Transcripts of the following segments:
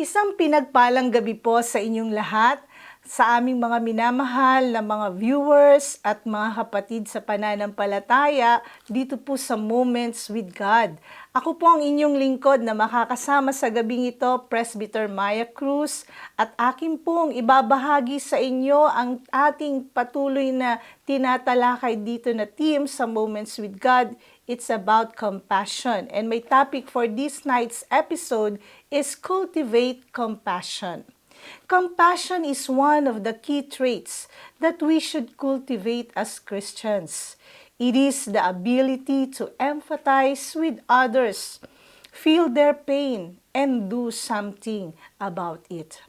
Isang pinagpalang gabi po sa inyong lahat, sa aming mga minamahal na mga viewers at mga kapatid sa pananampalataya dito po sa Moments with God. Ako po ang inyong lingkod na makakasama sa gabing ito, Presbyter Maya Cruz, at akin pong ibabahagi sa inyo ang ating patuloy na tinatalakay dito na theme sa Moments with God. It's about compassion. And my topic for this night's episode is cultivate compassion. Compassion is one of the key traits that we should cultivate as Christians. It is the ability to empathize with others, feel their pain, and do something about it.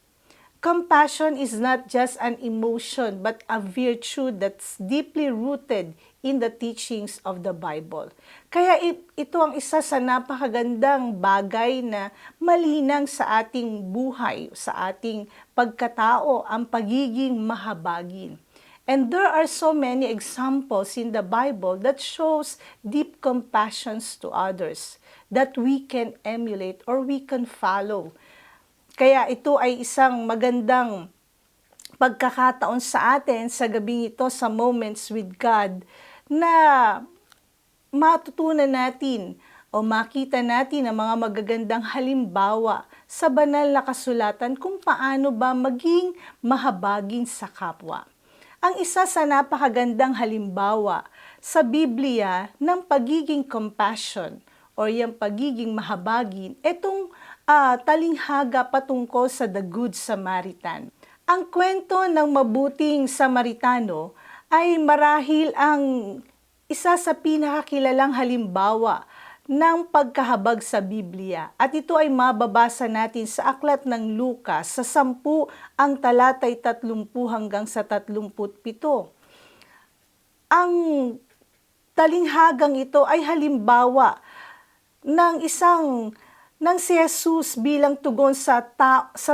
Compassion is not just an emotion but a virtue that's deeply rooted in the teachings of the Bible. Kaya ito ang isa sa napakagandang bagay na malinang sa ating buhay, sa ating pagkatao, ang pagiging mahabagin. And there are so many examples in the Bible that shows deep compassions to others that we can emulate or we can follow. Kaya ito ay isang magandang pagkakataon sa atin sa gabing ito sa Moments with God na matutunan natin o makita natin ang mga magagandang halimbawa sa banal na kasulatan kung paano ba maging mahabagin sa kapwa. Ang isa sa napakagandang halimbawa sa Biblia ng pagiging compassion o yung pagiging mahabagin, itong talinghaga patungkol sa The Good Samaritan. Ang kwento ng mabuting Samaritano ay marahil ang isa sa pinakakilalang halimbawa ng pagkahabag sa Biblia. At ito ay mababasa natin sa aklat ng Lucas sa 10 ang talatay 30 hanggang sa 37. Ang talinghagang ito ay halimbawa ng si Jesus bilang tugon sa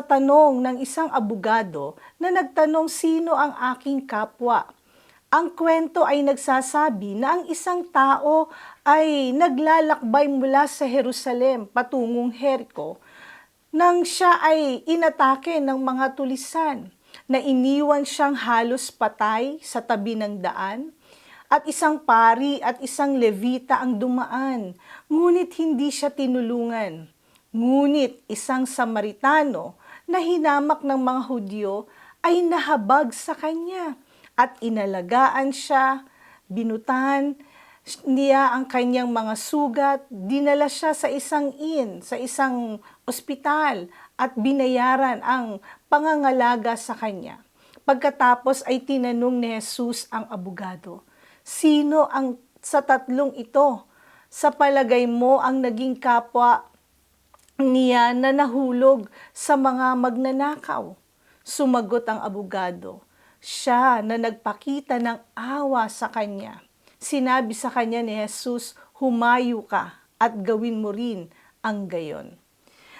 tanong ng isang abogado na nagtanong, sino ang aking kapwa? Ang kwento ay nagsasabi na ang isang tao ay naglalakbay mula sa Jerusalem patungong Jericho nang siya ay inatake ng mga tulisan na iniwan siyang halos patay sa tabi ng daan. At isang pari at isang levita ang dumaan, ngunit hindi siya tinulungan. Ngunit isang Samaritano na hinamak ng mga Hudyo ay nahabag sa kanya at inalagaan siya, binutan niya ang kanyang mga sugat, dinala siya sa isang sa isang ospital at binayaran ang pangangalaga sa kanya. Pagkatapos ay tinanong ni Jesus ang abogado, sino ang sa tatlong ito sa palagay mo ang naging kapwa niya na nahulog sa mga magnanakaw? Sumagot ang abogado, siya na nagpakita ng awa sa kanya. Sinabi sa kanya ni Jesus, humayo ka at gawin mo rin ang gayon.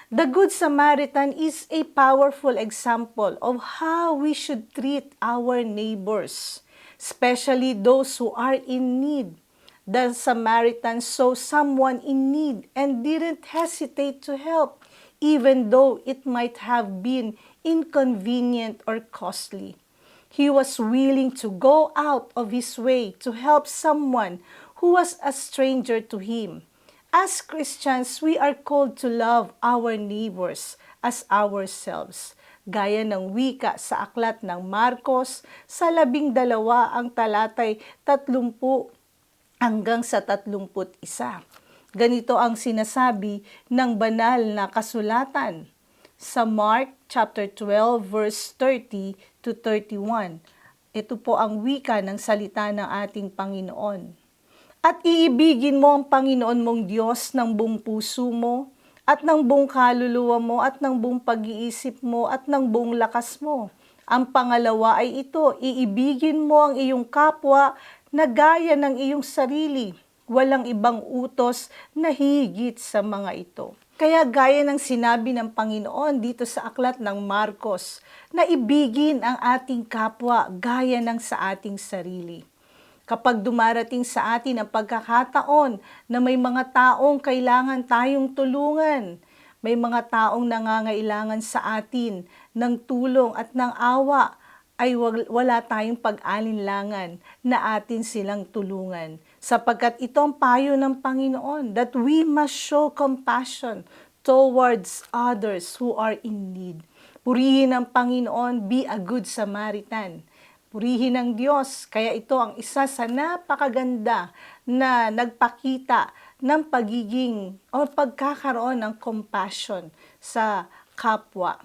The Good Samaritan is a powerful example of how we should treat our neighbors, especially those who are in need. The Samaritan saw someone in need and didn't hesitate to help, even though it might have been inconvenient or costly. He was willing to go out of his way to help someone who was a stranger to him. As Christians, we are called to love our neighbors as ourselves. Gaya ng wika sa aklat ng Marcos sa 12 ang talatay 30 hanggang sa 31. Ganito ang sinasabi ng banal na kasulatan sa Mark chapter 12 verse 30 to 31. Ito po ang wika ng salita ng ating Panginoon. At iibigin mo ang Panginoon mong Diyos ng buong puso mo, at ng buong kaluluwa mo, at ng buong pag-iisip mo, at ng buong lakas mo. Ang pangalawa ay ito, iibigin mo ang iyong kapwa na gaya ng iyong sarili. Walang ibang utos na higit sa mga ito. Kaya gaya ng sinabi ng Panginoon dito sa aklat ng Marcos, na ibigin ang ating kapwa gaya ng sa ating sarili. Kapag dumarating sa atin ang pagkakataon na may mga taong kailangan tayong tulungan, may mga taong nangangailangan sa atin ng tulong at ng awa, ay wala tayong pag-alinlangan na atin silang tulungan. Sapagkat ito ang payo ng Panginoon, that we must show compassion towards others who are in need. Purihin ang Panginoon, be a good Samaritan. Purihin ng Diyos, kaya ito ang isa sa napakaganda na nagpakita ng pagiging o pagkakaroon ng compassion sa kapwa.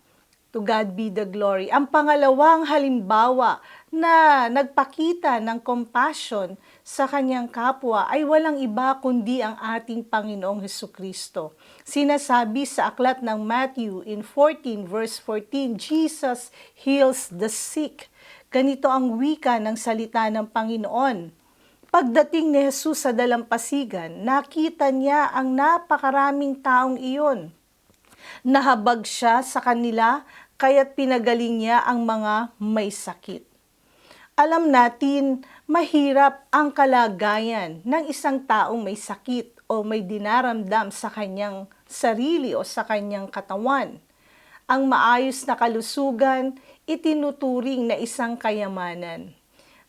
To God be the glory. Ang pangalawang halimbawa na nagpakita ng compassion sa kanyang kapwa ay walang iba kundi ang ating Panginoong Hesukristo. Sinasabi sa aklat ng Matthew in 14 verse 14, Jesus heals the sick. Ganito ang wika ng salita ng Panginoon. Pagdating ni Jesus sa dalampasigan, nakita niya ang napakaraming taong iyon. Nahabag siya sa kanila, kaya't pinagaling niya ang mga may sakit. Alam natin, mahirap ang kalagayan ng isang taong may sakit o may dinaramdam sa kanyang sarili o sa kanyang katawan. Ang maayos na kalusugan, itinuturing na isang kayamanan.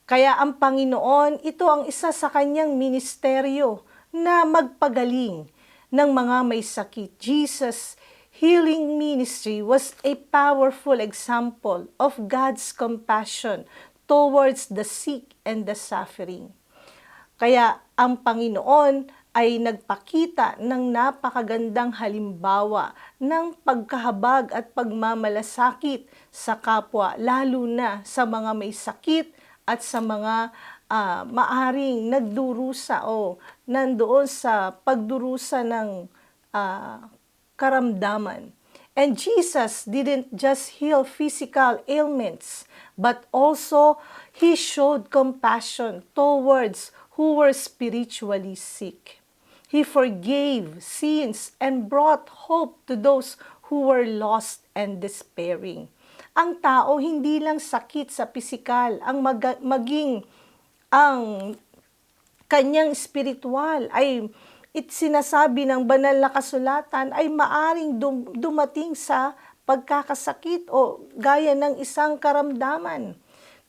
Kaya ang Panginoon, ito ang isa sa kanyang ministeryo na magpagaling ng mga may sakit. Jesus' healing ministry was a powerful example of God's compassion towards the sick and the suffering. Kaya ang Panginoon ay nagpakita ng napakagandang halimbawa ng pagkahabag at pagmamalasakit sa kapwa, lalo na sa mga may sakit at sa mga maaring nagdurusa o nandoon sa pagdurusa ng karamdaman. And Jesus didn't just heal physical ailments, but also He showed compassion towards who were spiritually sick. He forgave sins and brought hope to those who were lost and despairing. Ang tao hindi lang sakit sa pisikal, maging ang kanyang spiritual ay sinasabi ng banal na kasulatan ay maaring dumating sa pagkakasakit o gaya ng isang karamdaman.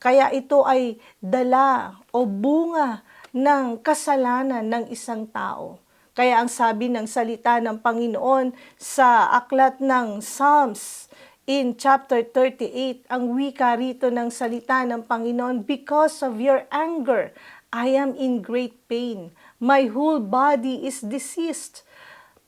Kaya ito ay dala o bunga ng kasalanan ng isang tao. Kaya ang sabi ng salita ng Panginoon sa aklat ng Psalms in chapter 38, ang wika rito ng salita ng Panginoon, because of your anger, I am in great pain. My whole body is diseased.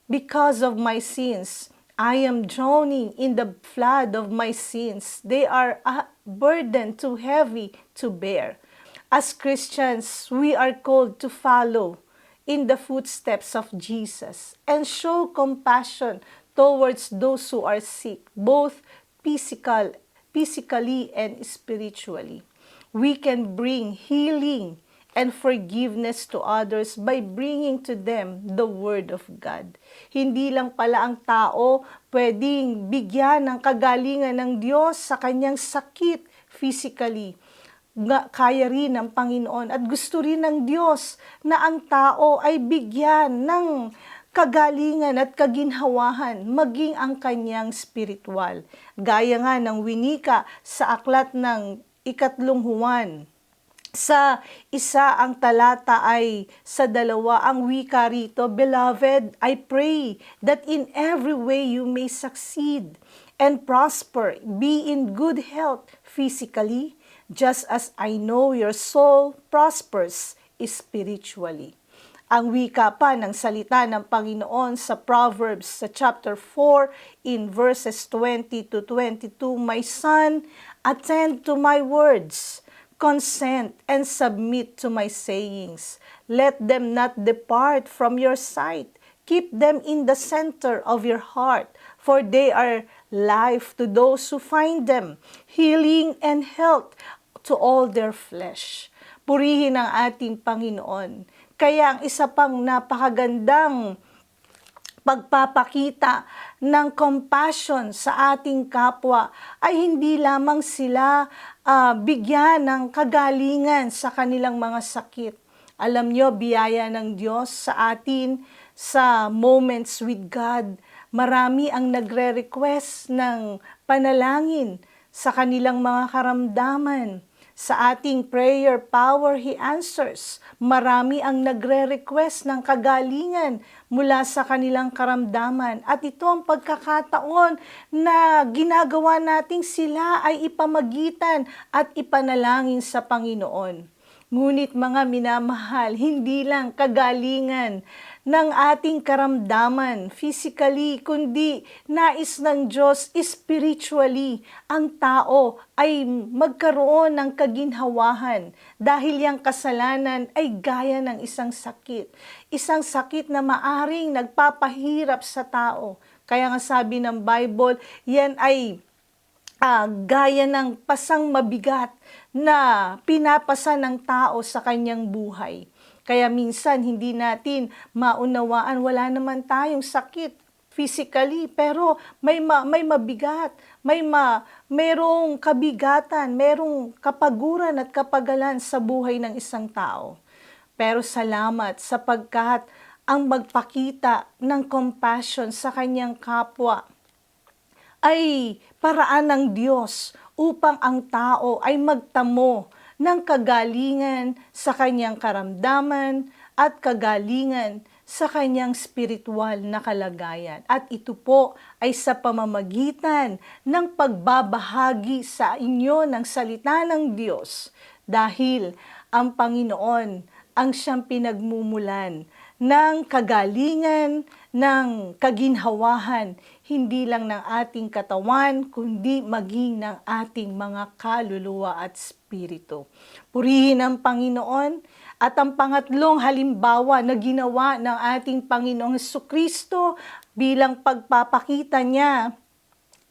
Because of my sins, I am drowning in the flood of my sins. They are a burden too heavy to bear. As Christians, we are called to follow in the footsteps of Jesus and show compassion towards those who are sick, both physically and spiritually. We can bring healing and forgiveness to others by bringing to them the Word of God. Hindi lang pala ang tao pwedeng bigyan ng kagalingan ng Diyos sa kanyang sakit physically. Kaya rin ng Panginoon at gusto rin ng Diyos na ang tao ay bigyan ng kagalingan at kaginhawahan, maging ang kanyang spiritual. Gaya nga ng winika sa aklat ng 3 Juan. Sa 1 ang talata ay sa 2 ang wika rito, Beloved, I pray that in every way you may succeed and prosper, be in good health physically, just as I know your soul prospers spiritually. Ang wika pa ng salita ng Panginoon sa Proverbs sa chapter 4 in verses 20 to 22, My son, attend to my words, consent and submit to my sayings. Let them not depart from your sight. Keep them in the center of your heart, for they are life to those who find them, healing and health to all their flesh. Purihin ang ating Panginoon. Kaya ang isa pang napakagandang pagpapakita ng compassion sa ating kapwa ay hindi lamang sila bigyan ng kagalingan sa kanilang mga sakit. Alam nyo, biyaya ng Diyos sa atin sa moments with God, Marami ang nagre-request ng panalangin sa kanilang mga karamdaman. Sa ating prayer power, He answers. Marami ang nagre-request ng kagalingan mula sa kanilang karamdaman. At ito ang pagkakataon na ginagawa nating sila ay ipamagitan at ipanalangin sa Panginoon. Ngunit mga minamahal, hindi lang kagalingan ng ating karamdaman physically, kundi nais ng Diyos spiritually. Ang tao ay magkaroon ng kaginhawahan dahil yung kasalanan ay gaya ng isang sakit. Isang sakit na maaring nagpapahirap sa tao. Kaya nga sabi ng Bible, yan ay gaya ng pasang mabigat na pinapasa ng tao sa kanyang buhay. Kaya minsan hindi natin maunawaan, wala naman tayong sakit physically, pero may mabigat, mayroong kabigatan, mayroong kapaguran at kapagalan sa buhay ng isang tao. Pero salamat sapagkat ang magpakita ng compassion sa kanyang kapwa ay paraan ng Diyos upang ang tao ay magtamo ng kagalingan sa kanyang karamdaman at kagalingan sa kanyang spiritual na kalagayan. At ito po ay sa pamamagitan ng pagbabahagi sa inyo ng salita ng Diyos dahil ang Panginoon ang siyang pinagmumulan ng kagalingan, ng kaginhawahan, hindi lang ng ating katawan, kundi maging ng ating mga kaluluwa at spirito. Purihin ang Panginoon. At ang pangatlong halimbawa na ginawa ng ating Panginoong Jesucristo bilang pagpapakita niya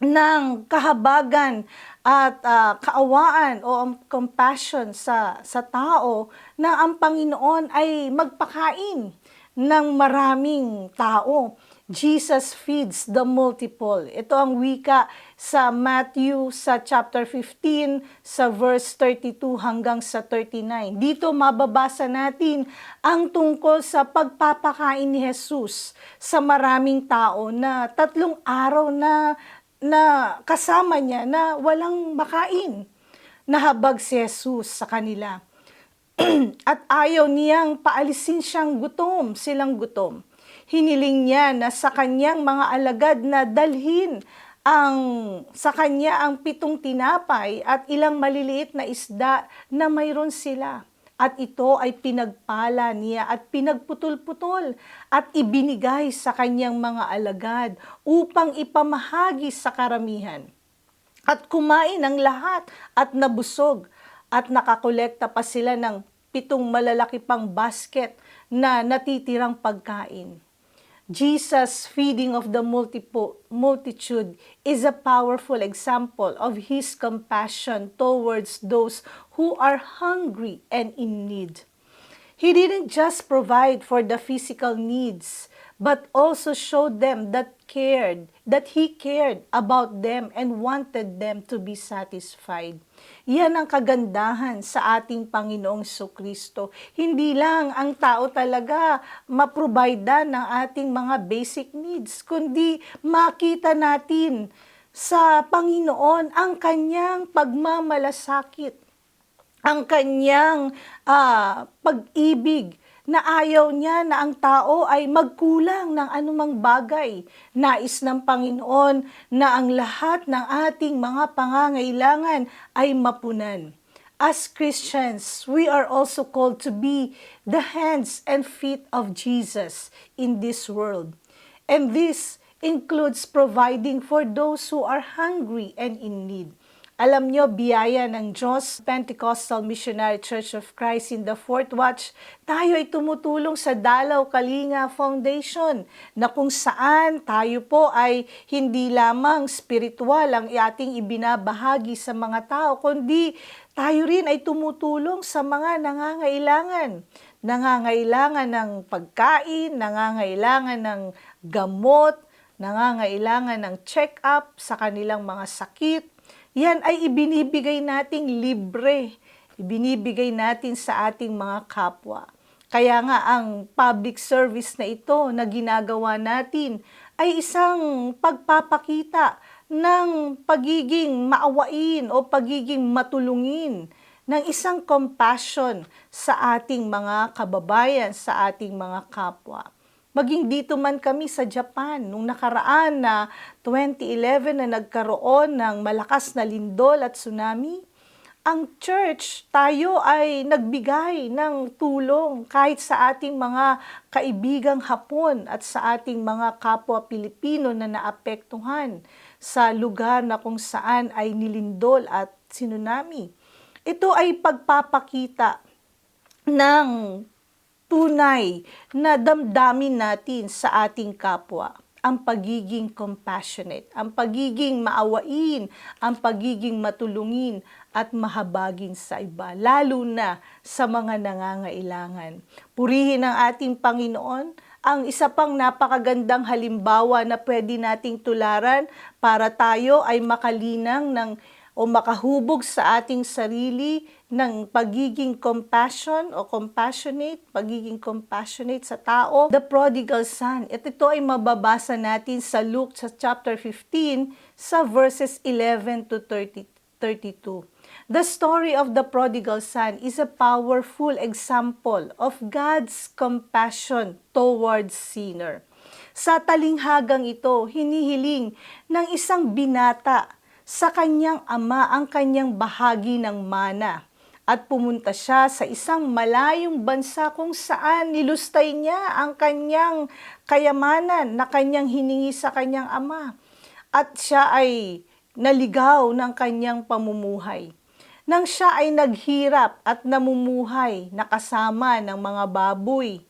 ng kahabagan at kaawaan o compassion sa tao na ang Panginoon ay magpakain ng maraming tao. Jesus feeds the multiple. Ito ang wika sa Matthew sa chapter 15 sa verse 32 hanggang sa 39. Dito mababasa natin ang tungkol sa pagpapakain ni Jesus sa maraming tao na 3 araw na kasama niya na walang makain. Nahabag si Jesus sa kanila. At ayaw niyang paalisin silang gutom. Hiniling niya na sa kanyang mga alagad na dalhin sa kanya ang 7 tinapay at ilang maliliit na isda na mayroon sila. At ito ay pinagpala niya at pinagputol-putol at ibinigay sa kanyang mga alagad upang ipamahagi sa karamihan. At kumain ang lahat at nabusog at nakakolekta pa sila ng 7 malalaki pang basket na natitirang pagkain. Jesus' feeding of the multitude is a powerful example of His compassion towards those who are hungry and in need. He didn't just provide for the physical needs, but also showed them that He cared about them and wanted them to be satisfied. Yan ang kagandahan sa ating Panginoong Jesucristo. Hindi lang ang tao talaga maprovide ng ating mga basic needs, kundi makita natin sa Panginoon ang kanyang pagmamalasakit, ang kanyang pag-ibig, na ayaw niya na ang tao ay magkulang ng anumang bagay. Nais ng Panginoon na ang lahat ng ating mga pangangailangan ay mapunan. As Christians, we are also called to be the hands and feet of Jesus in this world. And this includes providing for those who are hungry and in need. Alam nyo, biyaya ng Diyos, Pentecostal Missionary Church of Christ in the Fourth Watch, tayo ay tumutulong sa Dalaw Kalinga Foundation na kung saan tayo po ay hindi lamang spiritual ang ating ibinabahagi sa mga tao, kundi tayo rin ay tumutulong sa mga nangangailangan. Nangangailangan ng pagkain, nangangailangan ng gamot, nangangailangan ng check-up sa kanilang mga sakit. Yan ay ibinibigay nating libre, ibinibigay natin sa ating mga kapwa. Kaya nga ang public service na ito na ginagawa natin ay isang pagpapakita ng pagiging maawain o pagiging matulungin, ng isang compassion sa ating mga kababayan, sa ating mga kapwa. Maging dito man kami sa Japan, nung nakaraan na 2011 na nagkaroon ng malakas na lindol at tsunami, ang church, tayo ay nagbigay ng tulong kahit sa ating mga kaibigang Hapon at sa ating mga kapwa Pilipino na naapektuhan sa lugar na kung saan ay nilindol at sinunami. Ito ay pagpapakita ng tunay na damdamin natin sa ating kapwa. Ang pagiging compassionate, ang pagiging maawain, ang pagiging matulungin at mahabagin sa iba, lalo na sa mga nangangailangan. Purihin ang ating Panginoon, ang isa pang napakagandang halimbawa na pwede nating tularan para tayo ay makalinang o makahubog sa ating sarili ng pagiging pagiging compassionate sa tao. The prodigal son. At ito ay mababasa natin sa Luke chapter 15 sa verses 11 to 32. The story of the prodigal son is a powerful example of God's compassion towards sinner. Sa talinghagang ito, hinihiling ng isang binata sa kanyang ama ang kanyang bahagi ng mana at pumunta siya sa isang malayong bansa kung saan nilustay niya ang kanyang kayamanan na kanyang hiningi sa kanyang ama at siya ay naligaw ng kanyang pamumuhay. Nang siya ay naghirap at namumuhay na kasama ng mga baboy,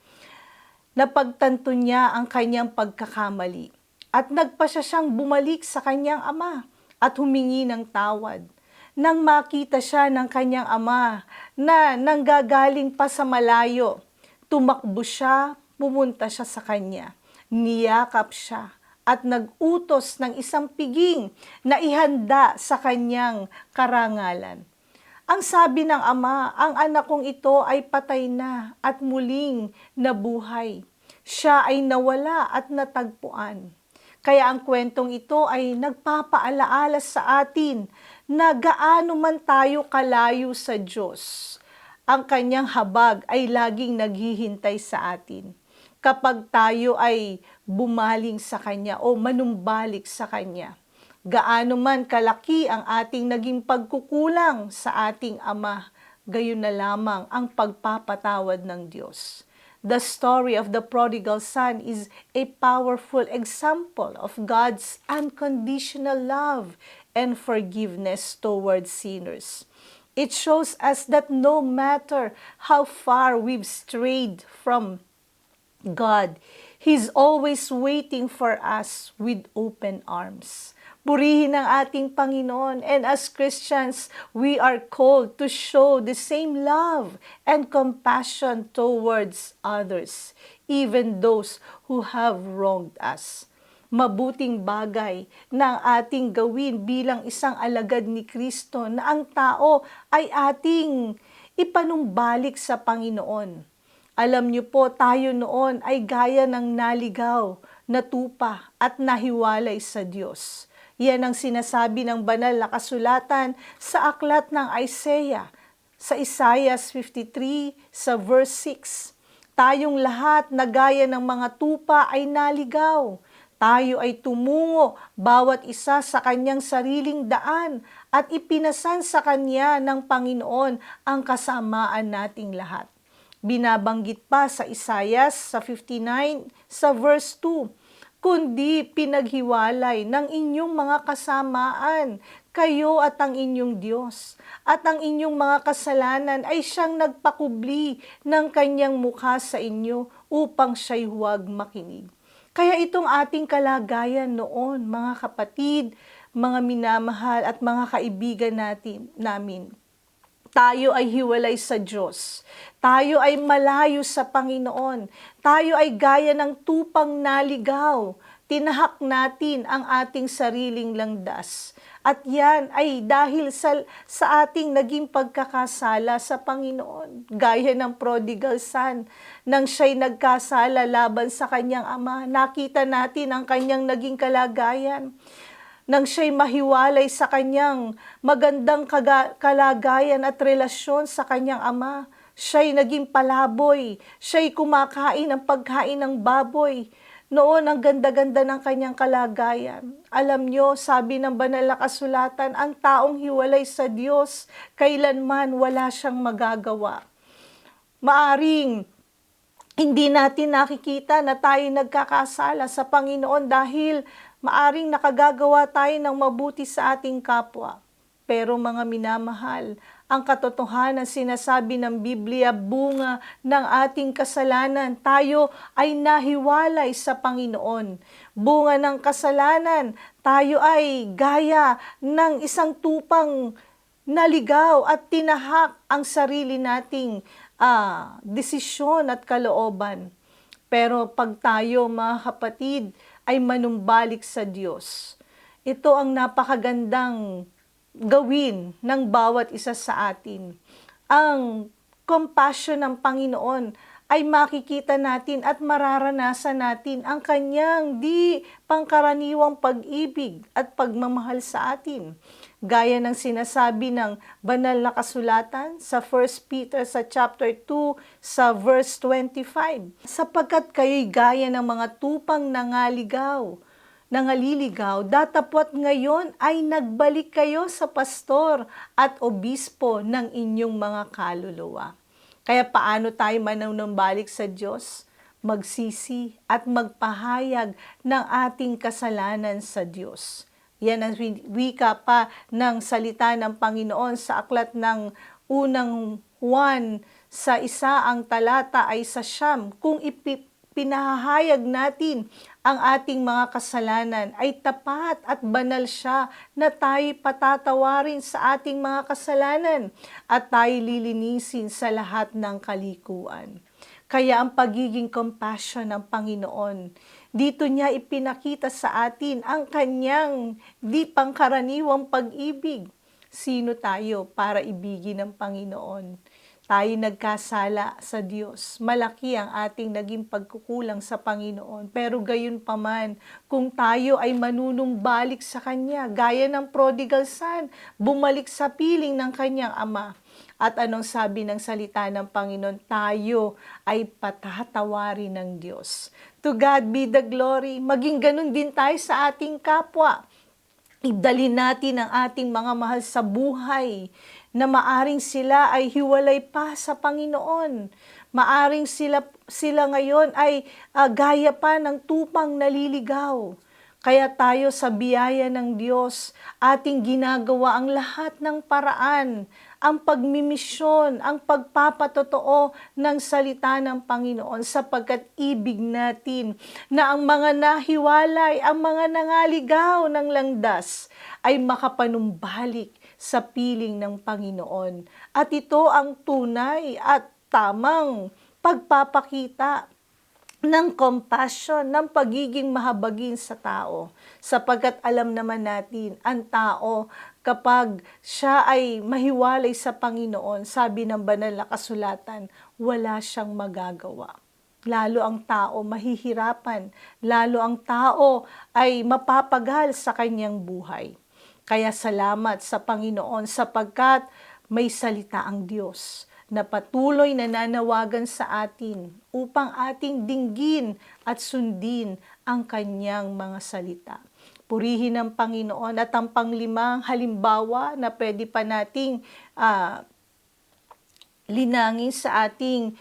napagtanto niya ang kanyang pagkakamali at nagpasya siyang bumalik sa kanyang ama at humingi ng tawad. Nang makita siya ng kanyang ama na nanggagaling pa sa malayo, tumakbo siya, pumunta siya sa kanya, niyakap siya at nagutos ng isang piging na ihanda sa kanyang karangalan. Ang sabi ng ama, ang anak kong ito ay patay na at muling nabuhay. Siya ay nawala at natagpuan. Kaya ang kwentong ito ay nagpapaalaala sa atin na gaano man tayo kalayo sa Diyos, ang kanyang habag ay laging naghihintay sa atin. Kapag tayo ay bumaling sa Kanya o manumbalik sa Kanya, gaano man kalaki ang ating naging pagkukulang sa ating Ama, gayon na lamang ang pagpapatawad ng Diyos. The story of the prodigal son is a powerful example of God's unconditional love and forgiveness towards sinners. It shows us that no matter how far we've strayed from God, He's always waiting for us with open arms. Purihin ang ating Panginoon, and as Christians, we are called to show the same love and compassion towards others, even those who have wronged us. Mabuting bagay na ang ating gawin bilang isang alagad ni Kristo na ang tao ay ating ipanumbalik sa Panginoon. Alam niyo po, tayo noon ay gaya ng naligaw, natupa at nahiwalay sa Diyos. Yan ang sinasabi ng banal na kasulatan sa aklat ng Isaiah, sa Isaiah 53 sa verse 6. Tayong lahat na gaya ng mga tupa ay naligaw. Tayo ay tumungo bawat isa sa kanyang sariling daan at ipinasan sa kanya ng Panginoon ang kasamaan nating lahat. Binabanggit pa sa Isaiah sa 59 sa verse 2, kundi pinaghiwalay ng inyong mga kasamaan, kayo at ang inyong Diyos, at ang inyong mga kasalanan ay siyang nagpakubli ng kanyang mukha sa inyo upang siya'y huwag makinig. Kaya itong ating kalagayan noon, mga kapatid, mga minamahal at mga kaibigan namin, tayo ay hiwalay sa Diyos. Tayo ay malayo sa Panginoon. Tayo ay gaya ng tupang naligaw. tinahak natin ang ating sariling landas. At yan ay dahil sa ating naging pagkakasala sa Panginoon. Gaya ng prodigal son, nang siya'y nagkasala laban sa kanyang ama, nakita natin ang kanyang naging kalagayan. Nang siya'y mahiwalay sa kanyang magandang kalagayan at relasyon sa kanyang ama, siya'y naging palaboy, siya'y kumakain ng pagkain ng baboy. Noon, ang ganda-ganda ng kanyang kalagayan. Alam nyo, sabi ng banal na kasulatan, ang taong hiwalay sa Diyos, kailanman wala siyang magagawa. Maaring hindi natin nakikita na tayo nagkakasala sa Panginoon dahil maaring nakagagawa tayo ng mabuti sa ating kapwa. Pero mga minamahal, ang katotohanan sinasabi ng Biblia, bunga ng ating kasalanan, tayo ay nahiwalay sa Panginoon. Bunga ng kasalanan, tayo ay gaya ng isang tupang naligaw at tinahak ang sarili nating desisyon at kalooban. Pero pag tayo, mga kapatid, ay manumbalik sa Diyos, ito ang napakagandang gawin ng bawat isa sa atin. Ang compassion ng Panginoon ay makikita natin at mararanasan natin ang kanyang di pangkaraniwang pag-ibig at pagmamahal sa atin. Gaya ng sinasabi ng banal na kasulatan sa 1 Peter sa chapter 2 sa verse 25. Sapagkat kayo'y gaya ng mga tupang nangaliligaw, datapwat ngayon ay nagbalik kayo sa pastor at obispo ng inyong mga kaluluwa. Kaya paano tayo manunumbalik sa Diyos? Magsisi at magpahayag ng ating kasalanan sa Diyos. Yan ang wika pa ng salita ng Panginoon sa aklat ng unang Juan sa 1 ang talata ay sa 9. Kung pinahahayag natin ang ating mga kasalanan, ay tapat at banal siya na tayo patatawarin sa ating mga kasalanan at tayo lilinisin sa lahat ng kalikuan. Kaya ang pagiging compassion ng Panginoon, dito niya ipinakita sa atin ang kanyang di pangkaraniwang pag-ibig. Sino tayo para ibigin ng Panginoon? Tayo nagkasala sa Diyos. Malaki ang ating naging pagkukulang sa Panginoon. Pero gayon paman, kung tayo ay manunumbalik sa Kanya, gaya ng prodigal son, bumalik sa piling ng kanyang ama. At anong sabi ng salita ng Panginoon? Tayo ay patatawarin ng Diyos. To God be the glory. Maging ganun din tayo sa ating kapwa. Idalin natin ang ating mga mahal sa buhay na maaring sila ay hiwalay pa sa Panginoon. Maaring sila ngayon ay gaya pa ng tupang naliligaw. Kaya tayo sa biyaya ng Diyos, ating ginagawa ang lahat ng paraan, ang pagmimisyon, ang pagpapatotoo ng salita ng Panginoon sapagkat ibig natin na ang mga nahiwalay, ang mga nangaligaw ng landas ay makapanumbalik sa piling ng Panginoon. At ito ang tunay at tamang pagpapakita ng compassion, ng pagiging mahabagin sa tao. Sapagkat alam naman natin, ang tao, kapag siya ay mahiwalay sa Panginoon, sabi ng banal na kasulatan, wala siyang magagawa. Lalo ang tao mahihirapan, lalo ang tao ay mapapagal sa kanyang buhay. Kaya salamat sa Panginoon sapagkat may salita ang Diyos na patuloy na nanawagan sa atin upang ating dinggin at sundin ang kanyang mga salita. Purihin ng Panginoon at ang panglimang halimbawa na pwede pa nating linangin sa ating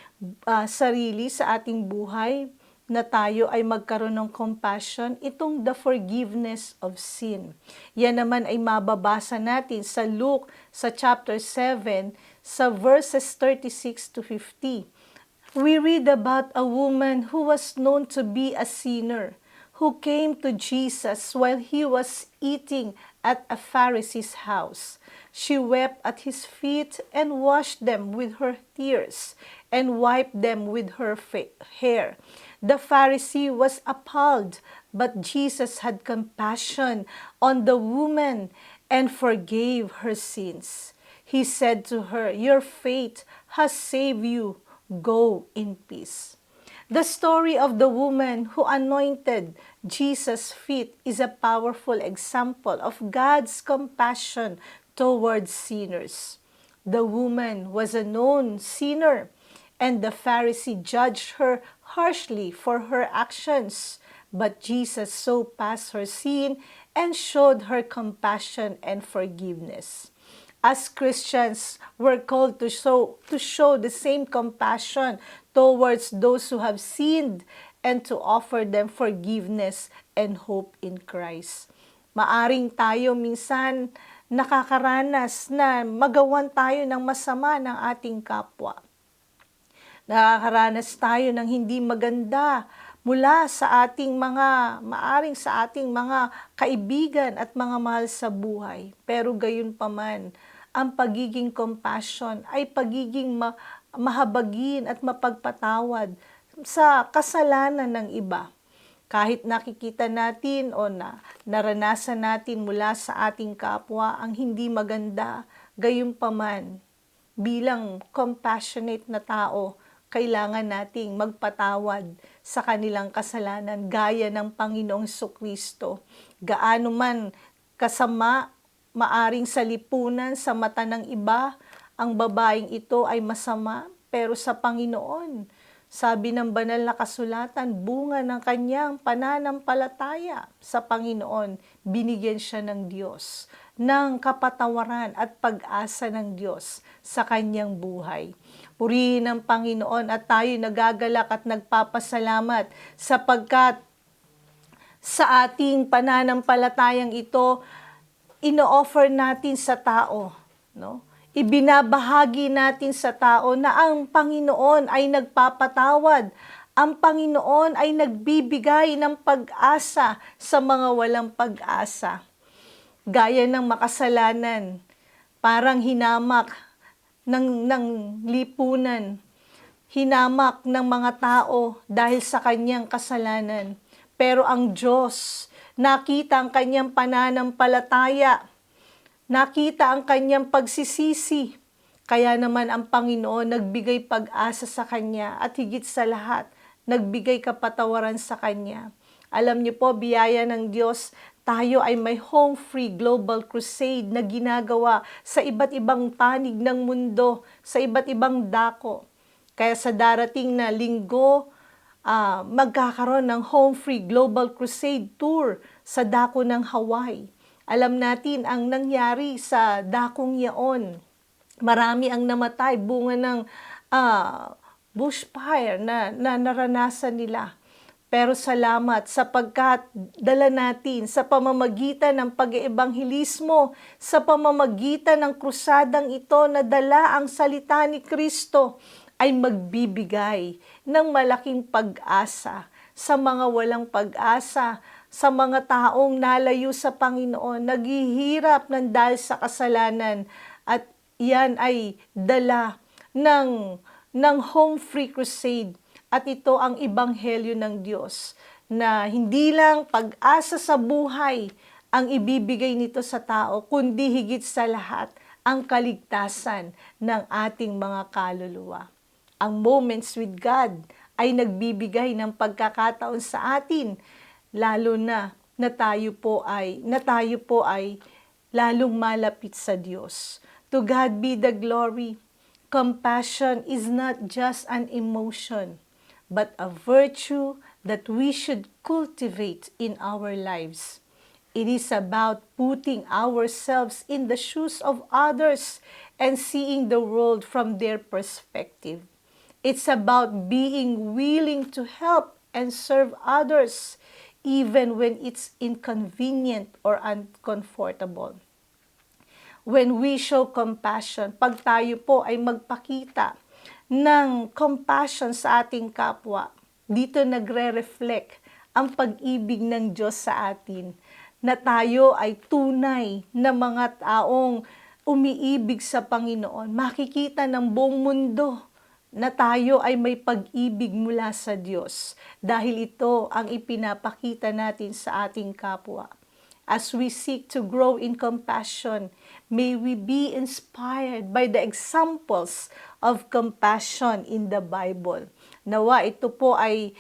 sarili, sa ating buhay, na tayo ay magkaroon ng compassion, itong the forgiveness of sin. Yan naman ay mababasa natin sa Luke sa chapter 7 sa verses 36 to 50. We read about a woman who was known to be a sinner, who came to Jesus while he was eating at a Pharisee's house. She wept at his feet and washed them with her tears and wiped them with her hair. The Pharisee was appalled, but Jesus had compassion on the woman and forgave her sins. He said to her, "Your faith has saved you. Go in peace." The story of the woman who anointed Jesus' feet is a powerful example of God's compassion towards sinners. The woman was a known sinner, and the Pharisee judged her harshly for her actions. But Jesus saw past her sin and showed her compassion and forgiveness. As Christians, we're called to show the same compassion towards those who have sinned and to offer them forgiveness and hope in Christ. Maaring tayo minsan nakakaranas na magawan tayo ng masama ng ating kapwa. Nakakaranas tayo ng hindi maganda mula sa ating maaring sa ating mga kaibigan at mga mahal sa buhay. Pero gayon paman, ang pagiging compassion ay pagiging mahabagin at mapagpatawad sa kasalanan ng iba. Kahit nakikita natin o naranasan natin mula sa ating kapwa ang hindi maganda, gayon paman, bilang compassionate na tao, kailangan nating magpatawad sa kanilang kasalanan gaya ng Panginoong Jesucristo. Gaano man kasama maaring sa lipunan sa mata ng iba, ang babaeng ito ay masama, pero sa Panginoon, sabi ng banal na kasulatan, bunga ng kanyang pananampalataya sa Panginoon, binigyan siya ng Diyos, ng kapatawaran at pag-asa ng Diyos sa kanyang buhay. Purihin ang Panginoon at tayo nagagalak at nagpapasalamat sapagkat sa ating pananampalatayang ito, ino-offer natin sa tao, no? Ibinabahagi natin sa tao na ang Panginoon ay nagpapatawad. Ang Panginoon ay nagbibigay ng pag-asa sa mga walang pag-asa. Gaya ng makasalanan, parang hinamak ng lipunan, hinamak ng mga tao dahil sa kanyang kasalanan. Pero ang Diyos, nakita ang kanyang pananampalataya, nakita ang kanyang pagsisisi. Kaya naman ang Panginoon nagbigay pag-asa sa kanya at higit sa lahat, nagbigay kapatawaran sa kanya. Alam niyo po, biyaya ng Diyos, tayo ay may Home Free Global Crusade na ginagawa sa iba't ibang panig ng mundo, sa iba't ibang dako. Kaya sa darating na linggo, magkakaroon ng Home Free Global Crusade Tour sa dako ng Hawaii. Alam natin ang nangyari sa dakong yaon. Marami ang namatay bunga ng bushfire na naranasan nila. Pero salamat sapagkat dala natin sa pamamagitan ng pag-eebanghelismo, sa pamamagitan ng krusadang ito na dala ang salita ni Kristo, ay magbibigay ng malaking pag-asa sa mga walang pag-asa, sa mga taong nalayo sa Panginoon, naghihirap ng dahil sa kasalanan, at yan ay dala ng Home Free Crusade. At ito ang ebanghelyo ng Diyos na hindi lang pag-asa sa buhay ang ibibigay nito sa tao, kundi higit sa lahat ang kaligtasan ng ating mga kaluluwa. Ang Moments with God ay nagbibigay ng pagkakataon sa atin, lalo na tayo po ay lalong malapit sa Diyos. To God be the glory. Compassion is not just an emotion, but a virtue that we should cultivate in our lives. It is about putting ourselves in the shoes of others and seeing the world from their perspective. It's about being willing to help and serve others, even when it's inconvenient or uncomfortable. When we show compassion, pag tayo po ay magpakita ng compassion sa ating kapwa, dito nagre-reflect ang pag-ibig ng Diyos sa atin, na tayo ay tunay na mga taong umiibig sa Panginoon, makikita ng buong mundo na tayo ay may pag-ibig mula sa Diyos dahil ito ang ipinapakita natin sa ating kapwa. As we seek to grow in compassion, may we be inspired by the examples of compassion in the Bible. Nawa ito po ay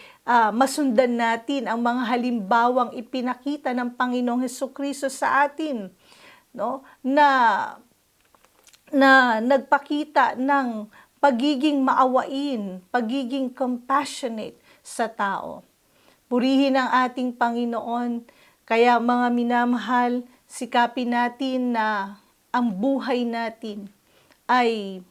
masundan natin ang mga halimbawang ipinakita ng Panginoong Hesukristo sa atin, no? Na nagpakita ng pagiging maawain, pagiging compassionate sa tao. Purihin ang ating Panginoon. Kaya mga minamahal, sikapin natin na ang buhay natin ay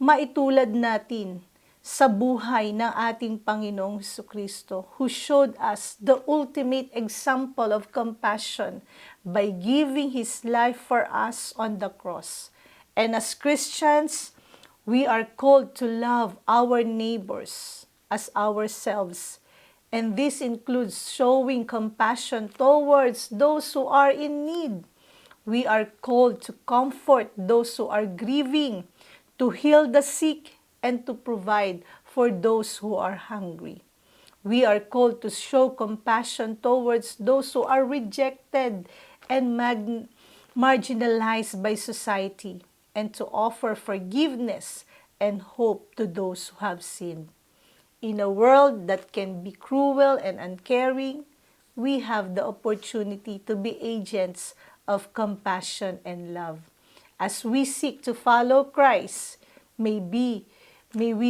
maitulad natin sa buhay ng ating Panginoong Hesukristo, who showed us the ultimate example of compassion by giving His life for us on the cross. And as Christians, we are called to love our neighbors as ourselves. And this includes showing compassion towards those who are in need. We are called to comfort those who are grieving, to heal the sick, and to provide for those who are hungry. We are called to show compassion towards those who are rejected and marginalized by society, and to offer forgiveness and hope to those who have sinned. In a world that can be cruel and uncaring, we have the opportunity to be agents of compassion and love. As we seek to follow Christ, may we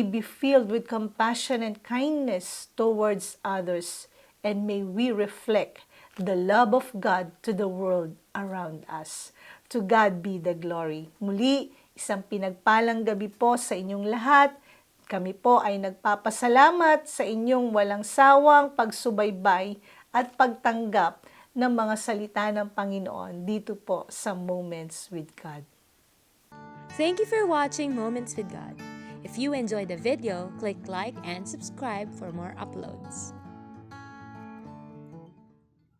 be filled with compassion and kindness towards others, and may we reflect the love of God to the world around us. To God be the glory. Muli, isang pinagpalang gabi po sa inyong lahat. Kami po ay nagpapasalamat sa inyong walang sawang pagsubaybay at pagtanggap ng mga salita ng Panginoon dito po sa Moments with God. Thank you for watching Moments with God. If you enjoyed the video, click like and subscribe for more uploads.